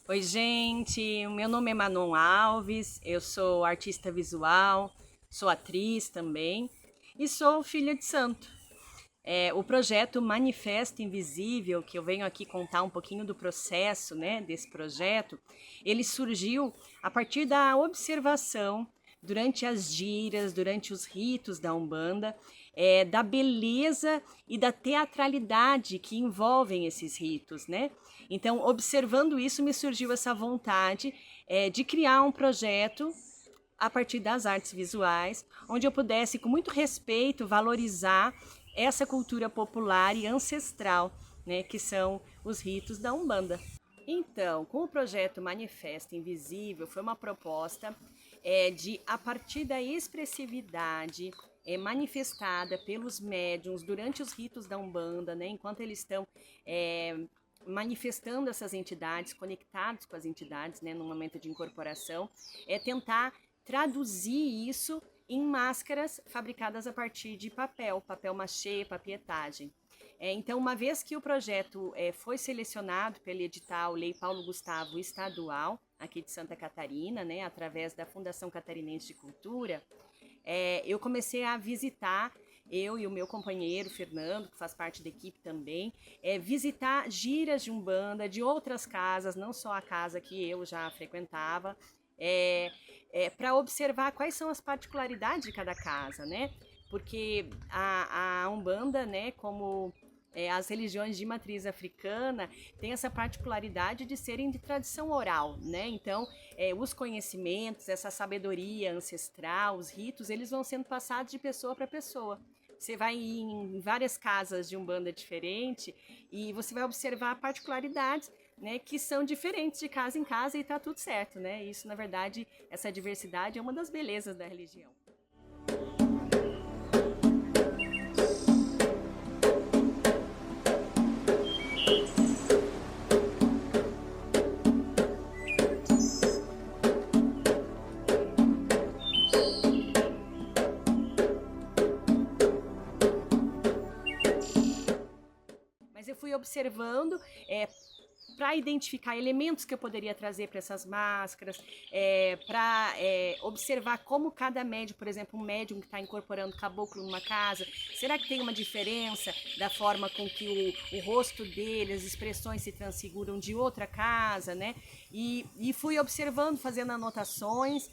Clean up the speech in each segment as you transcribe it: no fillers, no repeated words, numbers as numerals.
Oi, gente. O meu nome é Manon Alves, eu sou artista visual, sou atriz também e sou filha de santo. O projeto Manifesto Invisível, que eu venho aqui contar um pouquinho do processo, né, desse projeto, ele surgiu a partir da observação durante as giras, durante os ritos da Umbanda, da beleza e da teatralidade que envolvem esses ritos, né? Então, observando isso, me surgiu essa vontade de criar um projeto a partir das artes visuais, onde eu pudesse, com muito respeito, valorizar essa cultura popular e ancestral, né, que são os ritos da Umbanda. Então, com o projeto Manifesto Invisível, foi uma proposta de, a partir da expressividade manifestada pelos médiuns durante os ritos da Umbanda, né, enquanto eles estão manifestando essas entidades, conectados com as entidades, né, no momento de incorporação, tentar traduzir isso em máscaras fabricadas a partir de papel machê, papietagem. Então, uma vez que o projeto foi selecionado pelo edital Lei Paulo Gustavo Estadual, aqui de Santa Catarina, né, através da Fundação Catarinense de Cultura, eu comecei a visitar, eu e o meu companheiro Fernando, que faz parte da equipe também, visitar giras de Umbanda, de outras casas, não só a casa que eu já frequentava, para observar quais são as particularidades de cada casa, né? Porque a Umbanda, né, como as religiões de matriz africana têm essa particularidade de serem de tradição oral, né? Então, os conhecimentos, essa sabedoria ancestral, os ritos, eles vão sendo passados de pessoa para pessoa. Você vai em várias casas de Umbanda diferente e você vai observar particularidades, né, que são diferentes de casa em casa e tá tudo certo, né? Isso, na verdade, essa diversidade é uma das belezas da religião. Mas eu fui observando para identificar elementos que eu poderia trazer para essas máscaras, para observar como cada médium, por exemplo, um médium que está incorporando caboclo numa casa, será que tem uma diferença da forma com que o rosto dele, as expressões se transfiguram de outra casa, né? E fui observando, fazendo anotações,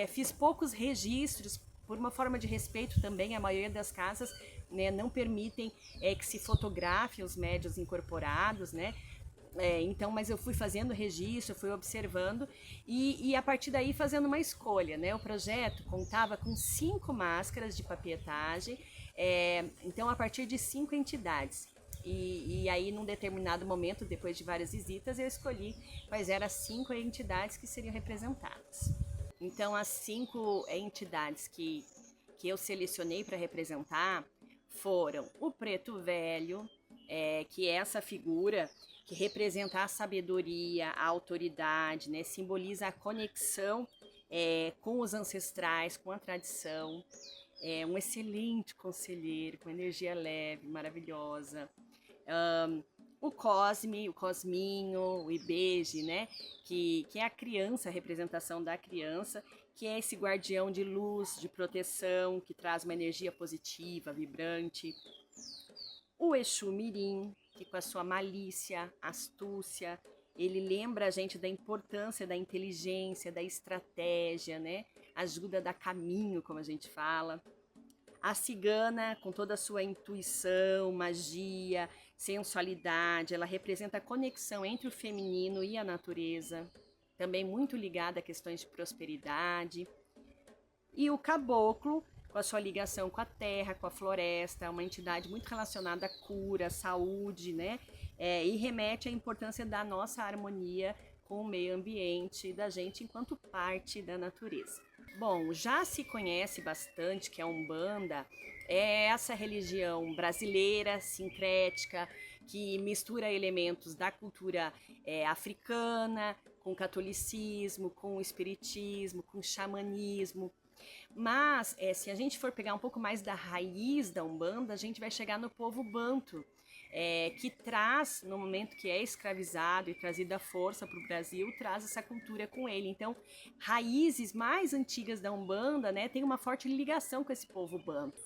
fiz poucos registros por uma forma de respeito também, a maioria das casas, né, não permitem que se fotografe os médios incorporados, né? Então, mas eu fui fazendo registro, fui observando e a partir daí fazendo uma escolha, né? O projeto contava com 5 máscaras de papietagem, então a partir de 5 entidades. E aí, num determinado momento, depois de várias visitas, eu escolhi quais eram as 5 entidades que seriam representadas. Então, as 5 entidades que eu selecionei para representar foram o Preto Velho, que é essa figura que representa a sabedoria, a autoridade, né? Simboliza a conexão com os ancestrais, com a tradição. É um excelente conselheiro, com energia leve, maravilhosa. O Cosme, o Cosminho, o Ibeje, né? Que é a criança, a representação da criança, que é esse guardião de luz, de proteção, que traz uma energia positiva, vibrante. O Exu Mirim, que com a sua malícia, astúcia, ele lembra a gente da importância da inteligência, da estratégia, né? Ajuda a dar caminho, como a gente fala. A cigana, com toda a sua intuição, magia, sensualidade, ela representa a conexão entre o feminino e a natureza, também muito ligada a questões de prosperidade. E o caboclo, com a sua ligação com a terra, com a floresta, uma entidade muito relacionada à cura, à saúde, né? E remete à importância da nossa harmonia com o meio ambiente, da gente enquanto parte da natureza. Bom, já se conhece bastante que a Umbanda é essa religião brasileira, sincrética, que mistura elementos da cultura africana com o catolicismo, com o espiritismo, com o xamanismo. Mas, se a gente for pegar um pouco mais da raiz da Umbanda, a gente vai chegar no povo banto, que traz, no momento que é escravizado e trazido à força para o Brasil, traz essa cultura com ele. Então, raízes mais antigas da Umbanda, né, tem uma forte ligação com esse povo banto.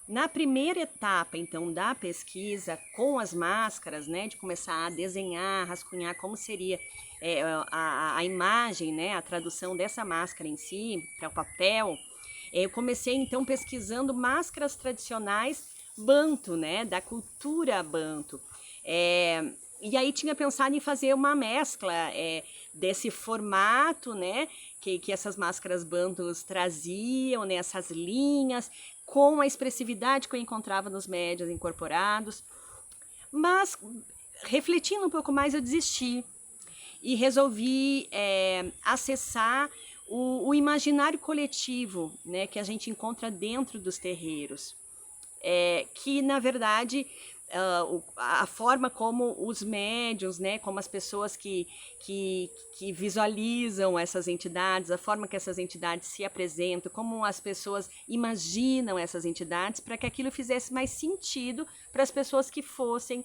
Na primeira etapa, então, da pesquisa com as máscaras, né, de começar a desenhar, rascunhar como seria a imagem, né, a tradução dessa máscara em si, para o papel, eu comecei, então, pesquisando máscaras tradicionais banto, né, da cultura banto. E aí tinha pensado em fazer uma mescla desse formato, né, que essas máscaras bantus traziam, né, essas linhas, com a expressividade que eu encontrava nos médios incorporados. Mas, refletindo um pouco mais, eu desisti e resolvi acessar o imaginário coletivo, né, que a gente encontra dentro dos terreiros. Que, na verdade, a forma como os médiuns, né, como as pessoas que visualizam essas entidades, a forma que essas entidades se apresentam, como as pessoas imaginam essas entidades, para que aquilo fizesse mais sentido para as pessoas que fossem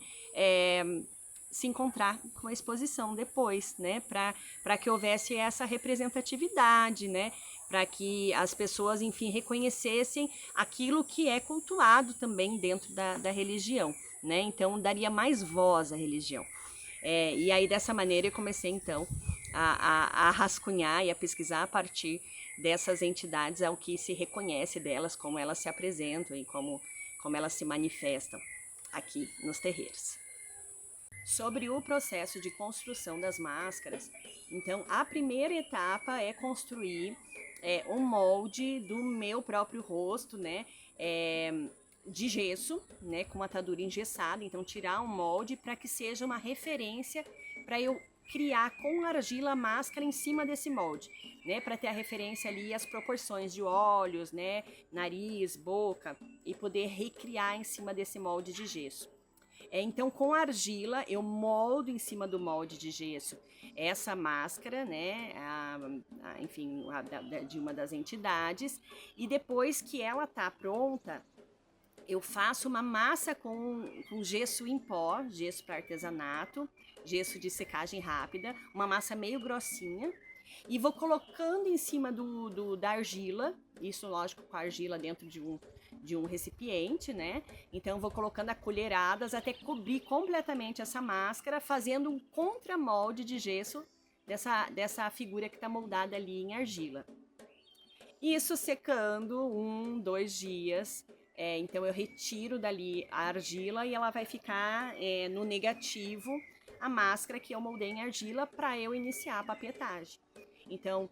se encontrar com a exposição depois, né, para que houvesse essa representatividade, né, para que as pessoas, enfim, reconhecessem aquilo que é cultuado também dentro da religião, né? Então, daria mais voz à religião. E aí, dessa maneira, eu comecei, então, a rascunhar e a pesquisar a partir dessas entidades, ao que se reconhece delas, como elas se apresentam e como elas se manifestam aqui nos terreiros. Sobre o processo de construção das máscaras, então, a primeira etapa é construir um molde do meu próprio rosto, né, de gesso, né, com atadura engessada. Então, tirar um molde para que seja uma referência para eu criar com argila a máscara em cima desse molde, né, para ter a referência ali as proporções de olhos, né, nariz, boca, e poder recriar em cima desse molde de gesso. Então, com argila, eu moldo em cima do molde de gesso essa máscara, né, enfim, de uma das entidades, e depois que ela tá pronta, eu faço uma massa com gesso em pó, gesso para artesanato, gesso de secagem rápida, uma massa meio grossinha, e vou colocando em cima da argila, isso lógico com a argila dentro de um recipiente, né? Então vou colocando a colheradas até cobrir completamente essa máscara, fazendo um contramolde de gesso dessa figura que está moldada ali em argila. Isso secando 1, 2 dias, então eu retiro dali a argila e ela vai ficar no negativo a máscara que eu moldei em argila para eu iniciar a papietagem. Então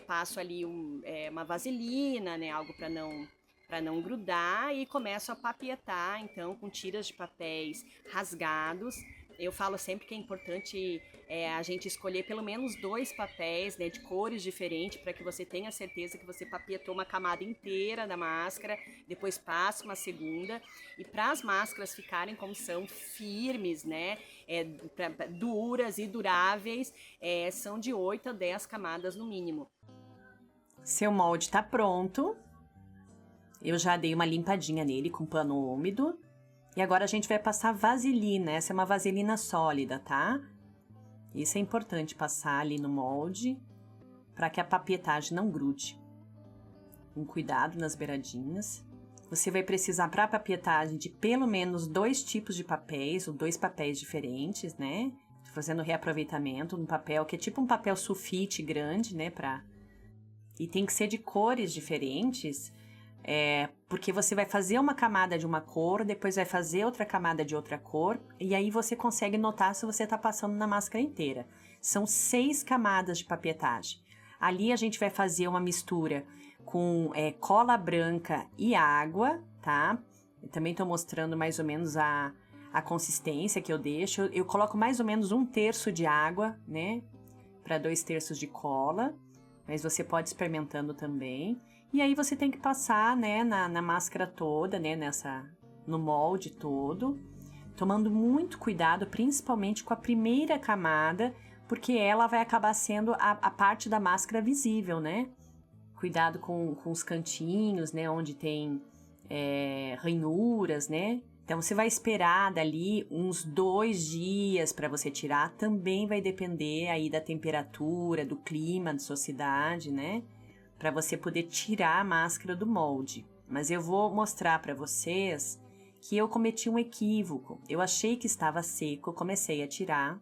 passo ali uma vaselina, né, algo para não grudar, e começo a papietar, então, com tiras de papéis rasgados. Eu falo sempre que é importante a gente escolher pelo menos 2 papéis, né, de cores diferentes, para que você tenha certeza que você papietou uma camada inteira da máscara, depois passa uma segunda. E para as máscaras ficarem como são, firmes, né, duras e duráveis, são de 8 a 10 camadas no mínimo. Seu molde tá pronto. Eu já dei uma limpadinha nele com pano úmido. E agora a gente vai passar vaselina. Essa é uma vaselina sólida, tá? Isso é importante passar ali no molde para que a papietagem não grude. Com cuidado nas beiradinhas. Você vai precisar para a papietagem de pelo menos 2 tipos de papéis, ou 2 papéis diferentes, né? Tô fazendo reaproveitamento num papel que é tipo um papel sulfite grande, né? E tem que ser de cores diferentes. Porque você vai fazer uma camada de uma cor, depois vai fazer outra camada de outra cor, e aí você consegue notar se você está passando na máscara inteira. São 6 camadas de papietagem. Ali a gente vai fazer uma mistura com cola branca e água, tá? Eu também estou mostrando mais ou menos a consistência que eu deixo. Eu coloco mais ou menos 1/3 de água, né? Para 2/3 de cola, mas você pode ir experimentando também. E aí você tem que passar, né, na máscara toda, né, no molde todo, tomando muito cuidado, principalmente com a primeira camada, porque ela vai acabar sendo a parte da máscara visível, né? Cuidado com os cantinhos, né, onde tem ranhuras, né? Então, você vai esperar dali uns 2 dias para você tirar. Também vai depender aí da temperatura, do clima da sua cidade, né? Para você poder tirar a máscara do molde. Mas eu vou mostrar para vocês que eu cometi um equívoco. Eu achei que estava seco, comecei a tirar.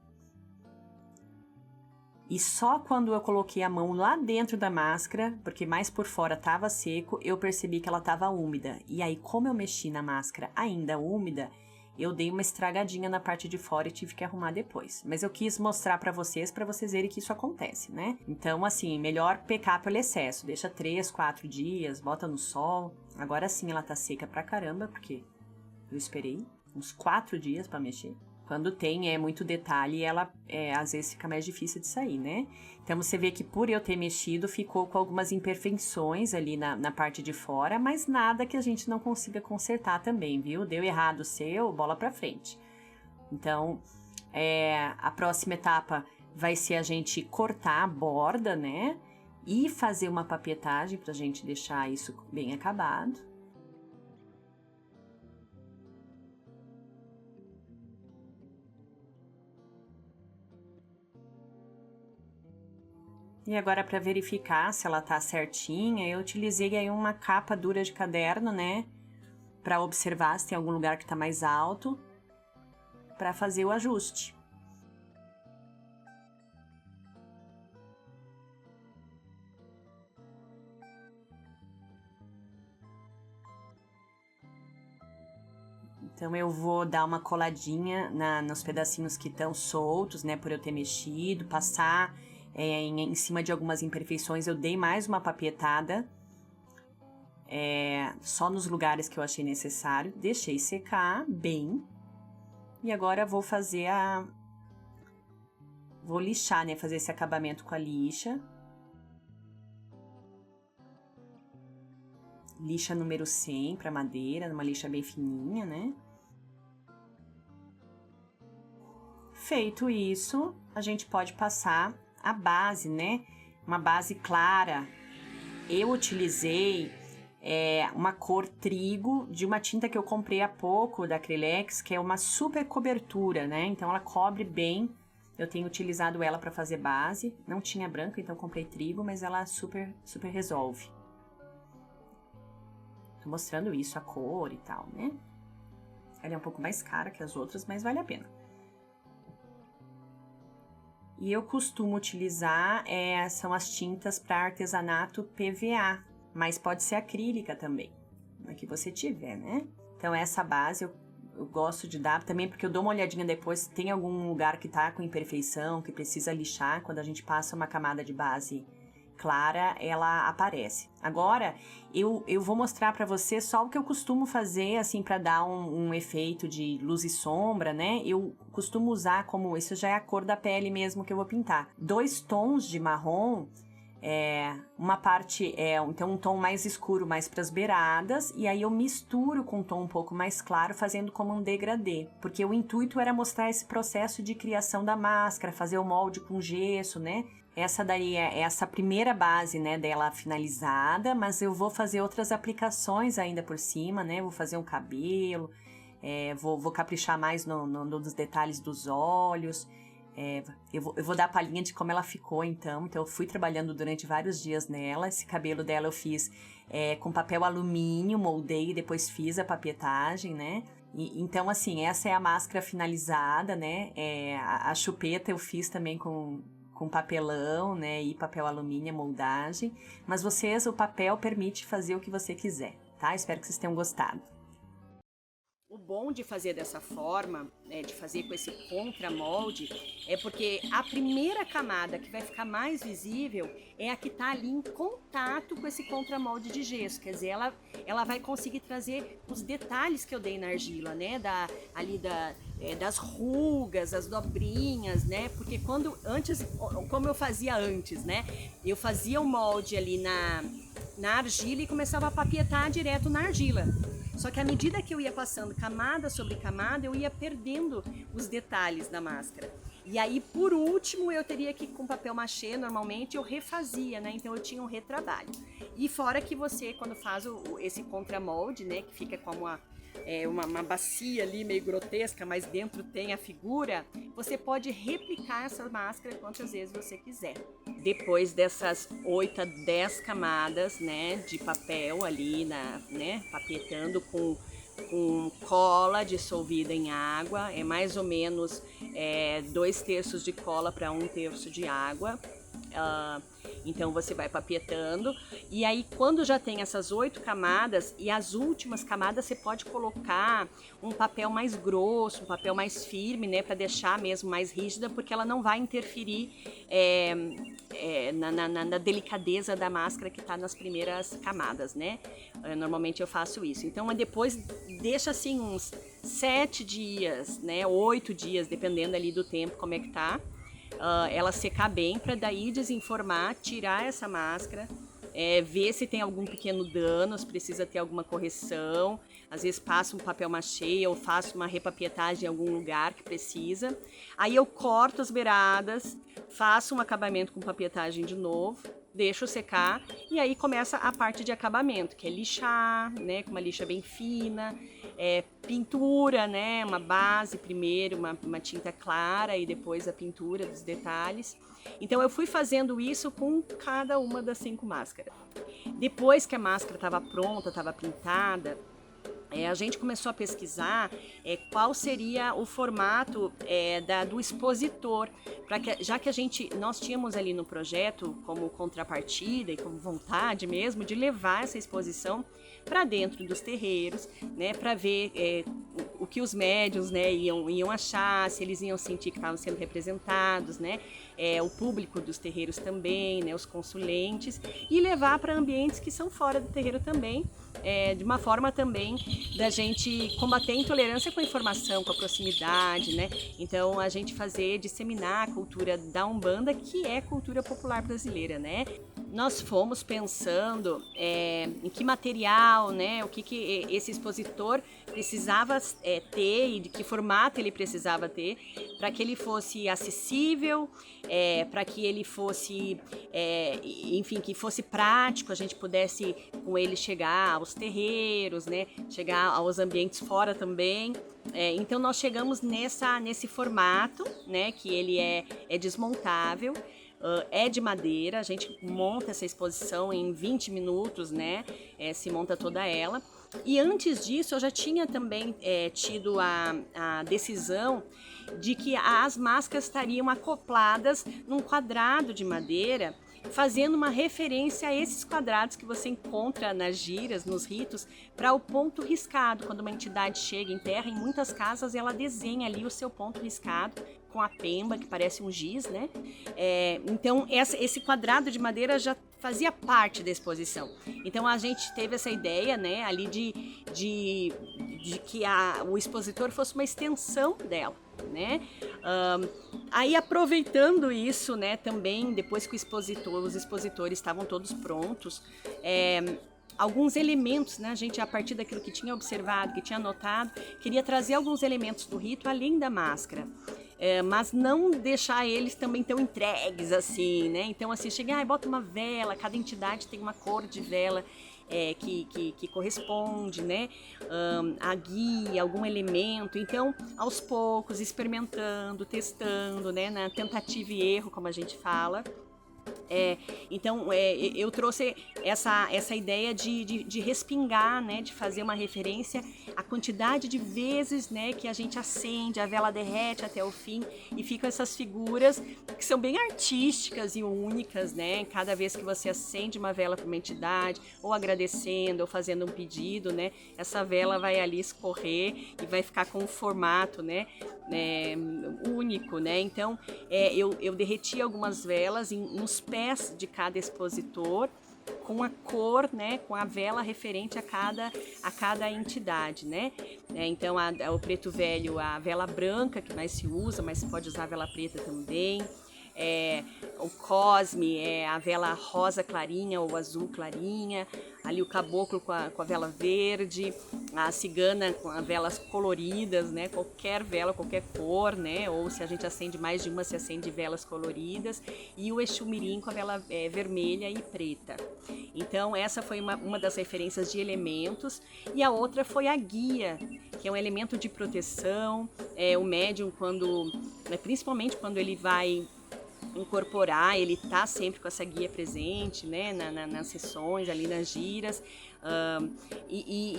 E só quando eu coloquei a mão lá dentro da máscara, porque mais por fora estava seco, eu percebi que ela estava úmida. E aí, como eu mexi na máscara ainda úmida, eu dei uma estragadinha na parte de fora e tive que arrumar depois. Mas eu quis mostrar para vocês verem que isso acontece, né? Então, assim, melhor pecar pelo excesso. Deixa 3, 4 dias, bota no sol. Agora sim ela tá seca pra caramba, porque eu esperei uns 4 dias para mexer. Quando tem muito detalhe, ela às vezes fica mais difícil de sair, né? Então você vê que por eu ter mexido, ficou com algumas imperfeições ali na parte de fora, mas nada que a gente não consiga consertar também, viu? Deu errado o seu, bola pra frente. Então, a próxima etapa vai ser a gente cortar a borda, né? E fazer uma papietagem pra gente deixar isso bem acabado. E agora, para verificar se ela tá certinha, eu utilizei aí uma capa dura de caderno, né? Para observar se tem algum lugar que tá mais alto, para fazer o ajuste. Então, eu vou dar uma coladinha nos pedacinhos que estão soltos, né? Por eu ter mexido, passar em cima de algumas imperfeições. Eu dei mais uma papietada, só nos lugares que eu achei necessário. Deixei secar bem. E agora vou fazer vou lixar, né? Fazer esse acabamento com a lixa. Lixa número 100 para madeira, uma lixa bem fininha, né? Feito isso, a gente pode passar a base, né? Uma base clara. Eu utilizei uma cor trigo de uma tinta que eu comprei há pouco da Acrylex, que é uma super cobertura, né? Então ela cobre bem. Eu tenho utilizado ela para fazer base. Não tinha branca, então comprei trigo, mas ela super resolve. Tô mostrando isso, a cor e tal, né? Ela é um pouco mais cara que as outras, mas vale a pena. E eu costumo utilizar, são as tintas para artesanato PVA, mas pode ser acrílica também, a que você tiver, né? Então essa base eu gosto de dar também, porque eu dou uma olhadinha depois se tem algum lugar que tá com imperfeição, que precisa lixar. Quando a gente passa uma camada de base clara, ela aparece. Agora, eu vou mostrar para você só o que eu costumo fazer, assim, para dar um efeito de luz e sombra, né? Eu costumo usar como, isso já é a cor da pele mesmo que eu vou pintar. 2 tons de marrom, uma parte então um tom mais escuro, mais para as beiradas, e aí eu misturo com um tom um pouco mais claro, fazendo como um degradê, porque o intuito era mostrar esse processo de criação da máscara, fazer o molde com gesso, né? Essa daí é essa primeira base, né, dela finalizada, mas eu vou fazer outras aplicações ainda por cima, né? Vou fazer um cabelo, vou caprichar mais nos detalhes dos olhos. Eu vou dar a palhinha de como ela ficou, então eu fui trabalhando durante vários dias nela. Esse cabelo dela eu fiz com papel alumínio, moldei e depois fiz a papietagem, né? Então, assim, essa é a máscara finalizada, né? A chupeta eu fiz também com papelão, né, e papel alumínio, moldagem, mas o papel permite fazer o que você quiser, tá? Espero que vocês tenham gostado. O bom de fazer dessa forma, né, de fazer com esse contramolde, é porque a primeira camada que vai ficar mais visível é a que está ali em contato com esse contramolde de gesso. Quer dizer, ela vai conseguir trazer os detalhes que eu dei na argila, né? Das rugas, as dobrinhas, né? Porque como eu fazia antes, né? Eu fazia o molde ali na argila e começava a papietar direto na argila. Só que à medida que eu ia passando camada sobre camada, eu ia perdendo os detalhes da máscara. E aí, por último, eu teria que, com papel machê, normalmente, eu refazia, né? Então, eu tinha um retrabalho. E fora que você, quando faz esse contramolde, né? Que fica como uma bacia ali meio grotesca, mas dentro tem a figura, você pode replicar essa máscara quantas vezes você quiser. Depois dessas 8 a 10 camadas, né, de papel ali, né, papietando com cola dissolvida em água, é mais ou menos 2/3 de cola para 1/3 de água. Então você vai papietando, e aí quando já tem essas 8 camadas e as últimas camadas, você pode colocar um papel mais grosso, um papel mais firme, né, para deixar mesmo mais rígida, porque ela não vai interferir na delicadeza da máscara que está nas primeiras camadas, né? Normalmente eu faço isso. Então depois deixa assim uns 7 dias, né, 8 dias, dependendo ali do tempo como é que tá. Ela secar bem, para daí desenformar, tirar essa máscara, ver se tem algum pequeno dano, se precisa ter alguma correção. Às vezes passo um papel machê ou faço uma repapietagem em algum lugar que precisa. Aí eu corto as beiradas, faço um acabamento com papietagem de novo, deixo secar, e aí começa a parte de acabamento, que é lixar, né, com uma lixa bem fina, pintura, né, uma base primeiro, uma tinta clara, e depois a pintura dos detalhes. Então eu fui fazendo isso com cada uma das 5 máscaras. Depois que a máscara estava pronta, estava pintada, a gente começou a pesquisar qual seria o formato do expositor, já que nós tínhamos ali no projeto como contrapartida e como vontade mesmo de levar essa exposição para dentro dos terreiros, né, para ver o que os médiuns, né, iam achar, se eles iam sentir que estavam sendo representados, né, o público dos terreiros também, né, os consulentes, e levar para ambientes que são fora do terreiro também, de uma forma também da gente combater a intolerância com a informação, com a proximidade, né? Então a gente disseminar a cultura da Umbanda, que é cultura popular brasileira, né? Nós fomos pensando em que material, né, o que esse expositor precisava ter e de que formato ele precisava ter para que ele fosse acessível, para que ele fosse, enfim, que fosse prático, a gente pudesse com ele chegar aos terreiros, né, chegar aos ambientes fora também. Então nós chegamos nesse formato, né, que ele é desmontável. É de madeira, a gente monta essa exposição em 20 minutos, né? Se monta toda ela. E antes disso, eu já tinha também tido a decisão de que as máscaras estariam acopladas num quadrado de madeira, fazendo uma referência a esses quadrados que você encontra nas giras, nos ritos, para o ponto riscado. Quando uma entidade chega em terra, em muitas casas ela desenha ali o seu ponto riscado, com a pemba, que parece um giz, né? Então, esse quadrado de madeira já fazia parte da exposição. Então, a gente teve essa ideia, né, ali de que o expositor fosse uma extensão dela, né? Aí, aproveitando isso, né, também, depois que os expositores estavam todos prontos, alguns elementos, né, a gente, a partir daquilo que tinha observado, que tinha notado, queria trazer alguns elementos do rito além da máscara. Mas não deixar eles também tão entregues assim, né? Então, assim, chega, bota uma vela, cada entidade tem uma cor de vela que corresponde, né? A guia, algum elemento. Então, aos poucos, experimentando, testando, né? Na tentativa e erro, como a gente fala. Então, eu trouxe essa ideia de respingar, né, de fazer uma referência à quantidade de vezes, né, que a gente acende, a vela derrete até o fim e ficam essas figuras que são bem artísticas e únicas, né? Cada vez que você acende uma vela para uma entidade, ou agradecendo, ou fazendo um pedido, né, essa vela vai ali escorrer e vai ficar com um formato, né, único, né? Então, eu derreti algumas velas nos pés de cada expositor, com a cor, né, com a vela referente a cada entidade, né? Então, o preto velho, a vela branca que mais se usa, mas se pode usar a vela preta também. o Cosme é a vela rosa clarinha ou azul clarinha, ali o caboclo com a vela verde, a cigana com as velas coloridas, né? Qualquer vela, qualquer cor, né? Ou se a gente acende mais de uma, se acende velas coloridas, e o Exu Mirim com a vela vermelha e preta. Então essa foi uma das referências de elementos, e a outra foi a guia, que é um elemento de proteção. O médium, principalmente quando ele vai incorporar, ele tá sempre com essa guia presente, né, nas sessões, ali nas giras,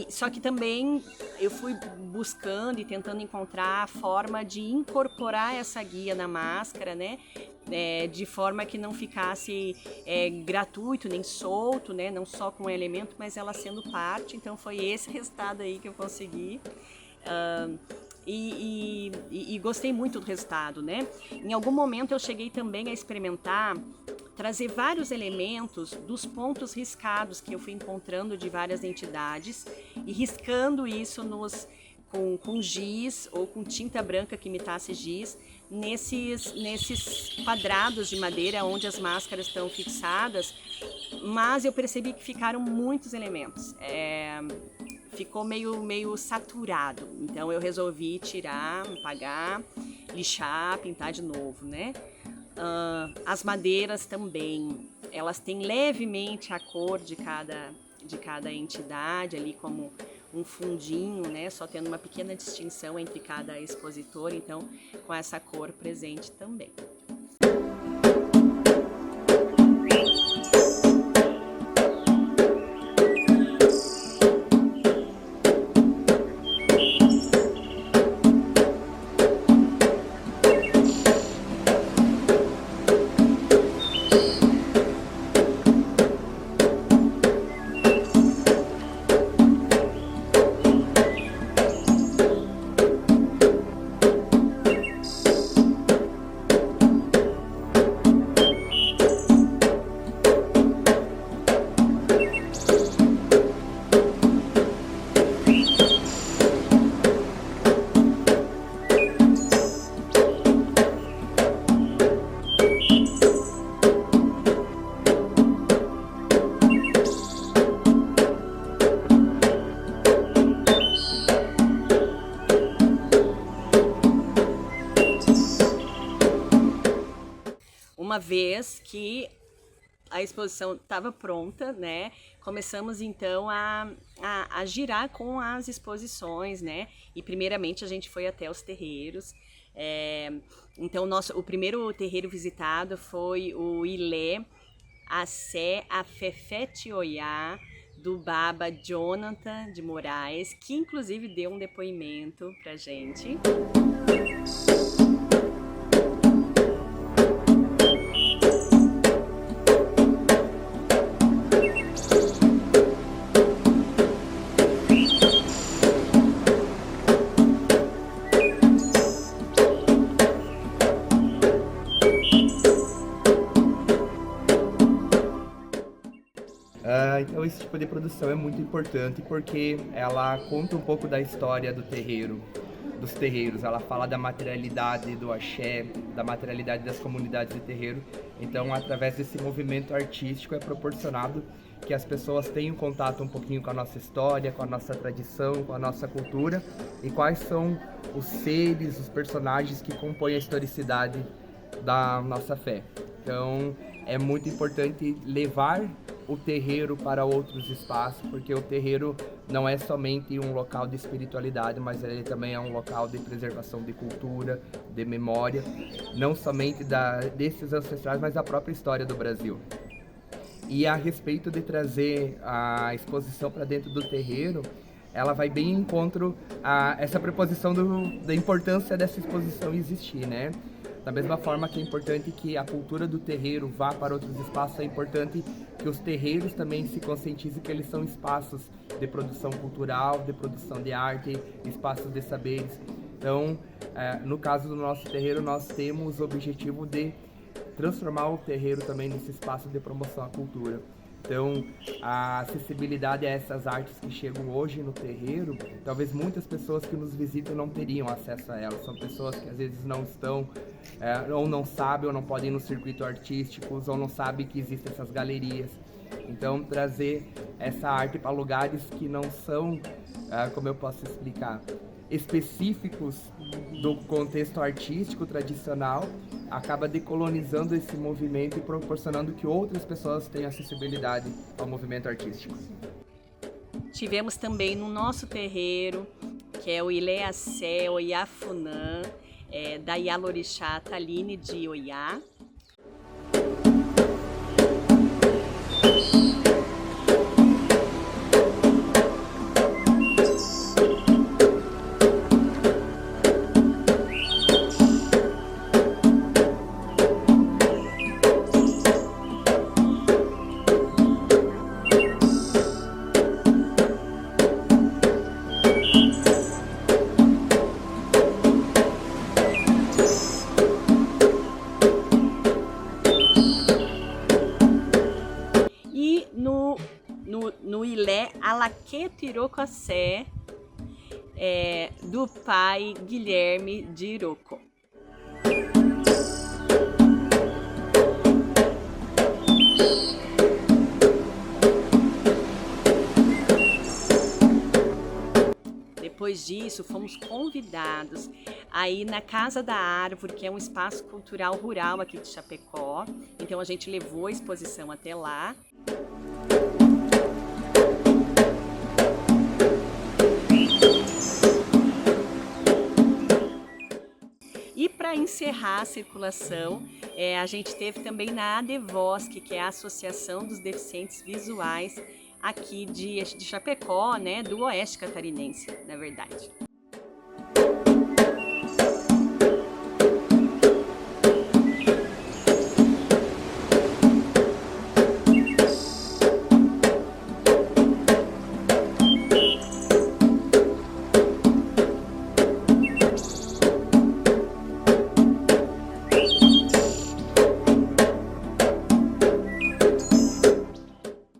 só que também eu fui buscando e tentando encontrar a forma de incorporar essa guia na máscara, né, de forma que não ficasse gratuito nem solto, né, não só com o elemento, mas ela sendo parte. Então foi esse resultado aí que eu consegui. E gostei muito do resultado, né? Em algum momento eu cheguei também a experimentar trazer vários elementos dos pontos riscados que eu fui encontrando de várias entidades e riscando isso com giz ou com tinta branca que imitasse giz nesses quadrados de madeira onde as máscaras estão fixadas, mas eu percebi que ficaram muitos elementos. Ficou meio saturado, então eu resolvi tirar, apagar, lixar, pintar de novo, né? As madeiras também, elas têm levemente a cor de cada entidade, ali como um fundinho, né? Só tendo uma pequena distinção entre cada expositor, então com essa cor presente também. Uma vez que a exposição estava pronta, né, começamos então a girar com as exposições, né, e primeiramente a gente foi até os terreiros. Então o primeiro terreiro visitado foi o Ilé Assé Afefete Oiá, do Baba Jonathan de Moraes, que inclusive deu um depoimento pra gente. Então esse tipo de produção é muito importante porque ela conta um pouco da história dos terreiros, ela fala da materialidade do axé, da materialidade das comunidades de terreiro. Então, através desse movimento artístico é proporcionado que as pessoas tenham contato um pouquinho com a nossa história, com a nossa tradição, com a nossa cultura e quais são os seres, os personagens que compõem a historicidade da nossa fé. Então, é muito importante levar o terreiro para outros espaços, porque o terreiro não é somente um local de espiritualidade, mas ele também é um local de preservação de cultura, de memória, não somente desses ancestrais, mas da própria história do Brasil. E a respeito de trazer a exposição para dentro do terreiro, ela vai bem em encontro a essa preposição da importância dessa exposição existir, né? Da mesma forma que é importante que a cultura do terreiro vá para outros espaços, é importante que os terreiros também se conscientizem que eles são espaços de produção cultural, de produção de arte, espaços de saberes. Então, no caso do nosso terreiro, nós temos o objetivo de transformar o terreiro também nesse espaço de promoção à cultura. Então, a acessibilidade a essas artes que chegam hoje no terreiro, talvez muitas pessoas que nos visitam não teriam acesso a elas. São pessoas que às vezes não estão, ou não sabem, ou não podem ir no circuito artístico, ou não sabem que existem essas galerias. Então, trazer essa arte para lugares que não são, como eu posso explicar, específicos do contexto artístico tradicional, acaba decolonizando esse movimento e proporcionando que outras pessoas tenham acessibilidade ao movimento artístico. Tivemos também no nosso terreiro, que é o Ilé Assé Oiafunã, da Ialorixá Taline de Oiá. No Ilé Alaqueto Irocossé, do pai Guilherme de Iroco. Depois disso, fomos convidados a ir na Casa da Árvore, que é um espaço cultural rural aqui de Chapecó. Então a gente levou a exposição até lá. E para encerrar a circulação, a gente teve também na ADVOSC, que é a Associação dos Deficientes Visuais aqui de Chapecó, né, do Oeste Catarinense, na verdade.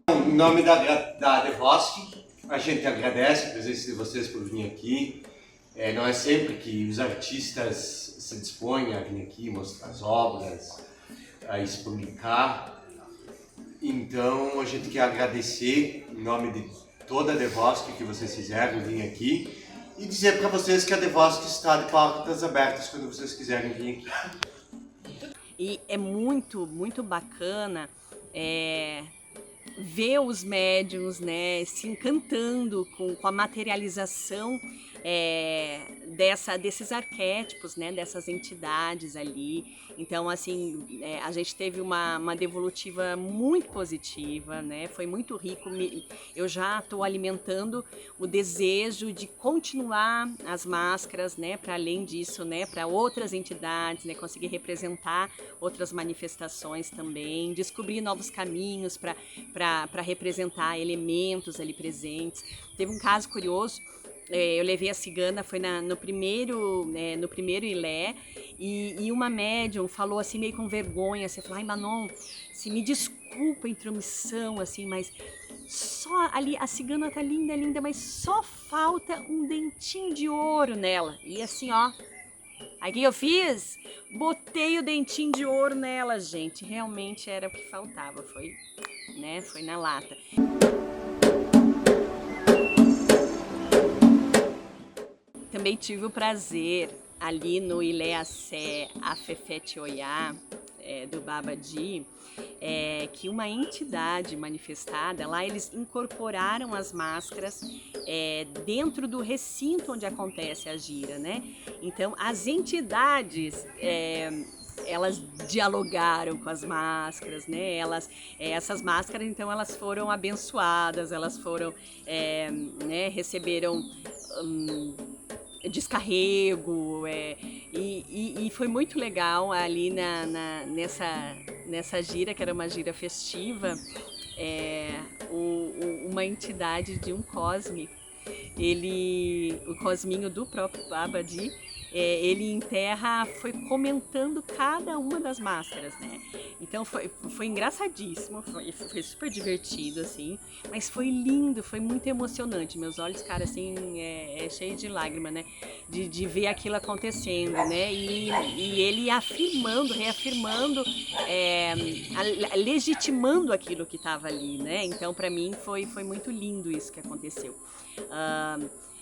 Em nome da ADVOSC, a gente agradece a presença de vocês por vir aqui. Não é sempre que os artistas se dispõem a vir aqui mostrar as obras, a explicar. Então a gente quer agradecer em nome de toda a ADVOSC que vocês fizeram vir aqui e dizer para vocês que a ADVOSC está de portas abertas quando vocês quiserem vir aqui. E é muito, muito bacana ver os médiuns, né, se encantando com a materialização desses arquétipos, né, dessas entidades ali. Então, assim, a gente teve uma devolutiva muito positiva, né, foi muito rico. Eu já estou alimentando o desejo de continuar as máscaras, né, para além disso, né, para outras entidades, né, conseguir representar outras manifestações também, descobrir novos caminhos para representar elementos ali presentes. Teve um caso curioso. Eu levei a cigana, foi no primeiro Ilé, e uma médium falou assim, meio com vergonha, assim, falou: ai, Manon, se me desculpa a intromissão, assim, mas só ali, a cigana tá linda, linda, mas só falta um dentinho de ouro nela. E assim, ó, aí o que eu fiz? Botei o dentinho de ouro nela, gente, realmente era o que faltava, foi na lata. Também tive o prazer, ali no Ilé Assé Afefete Oiá, do Babadi, que uma entidade manifestada, lá eles incorporaram as máscaras dentro do recinto onde acontece a gira, né? Então, as entidades... elas dialogaram com as máscaras, né? Essas máscaras, então, elas foram abençoadas, elas foram, receberam descarrego, e foi muito legal ali nessa gira, que era uma gira festiva, uma entidade de um cosme, o cosminho do próprio Babadi, ele em terra foi comentando cada uma das máscaras, né? Então foi engraçadíssimo, foi super divertido, assim, mas foi lindo, foi muito emocionante. Meus olhos, cara, assim, cheio de lágrima, né? De ver aquilo acontecendo, né? E ele afirmando, reafirmando, legitimando aquilo que estava ali, né? Então, para mim, foi muito lindo isso que aconteceu.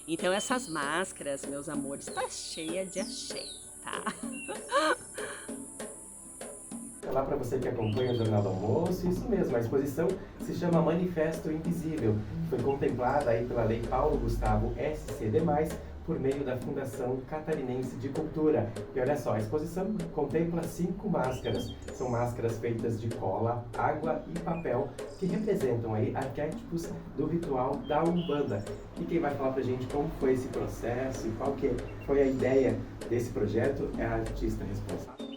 Então, essas máscaras, meus amores, tá cheia de axé, tá? Olá para você que acompanha o Jornal do Almoço, isso mesmo, a exposição se chama Manifesto Invisível. Foi contemplada aí pela Lei Paulo Gustavo SCD+, por meio da Fundação Catarinense de Cultura. E olha só, a exposição contempla 5 máscaras. São máscaras feitas de cola, água e papel, que representam aí arquétipos do ritual da Umbanda. E quem vai falar pra gente como foi esse processo e qual que foi a ideia desse projeto é a artista responsável.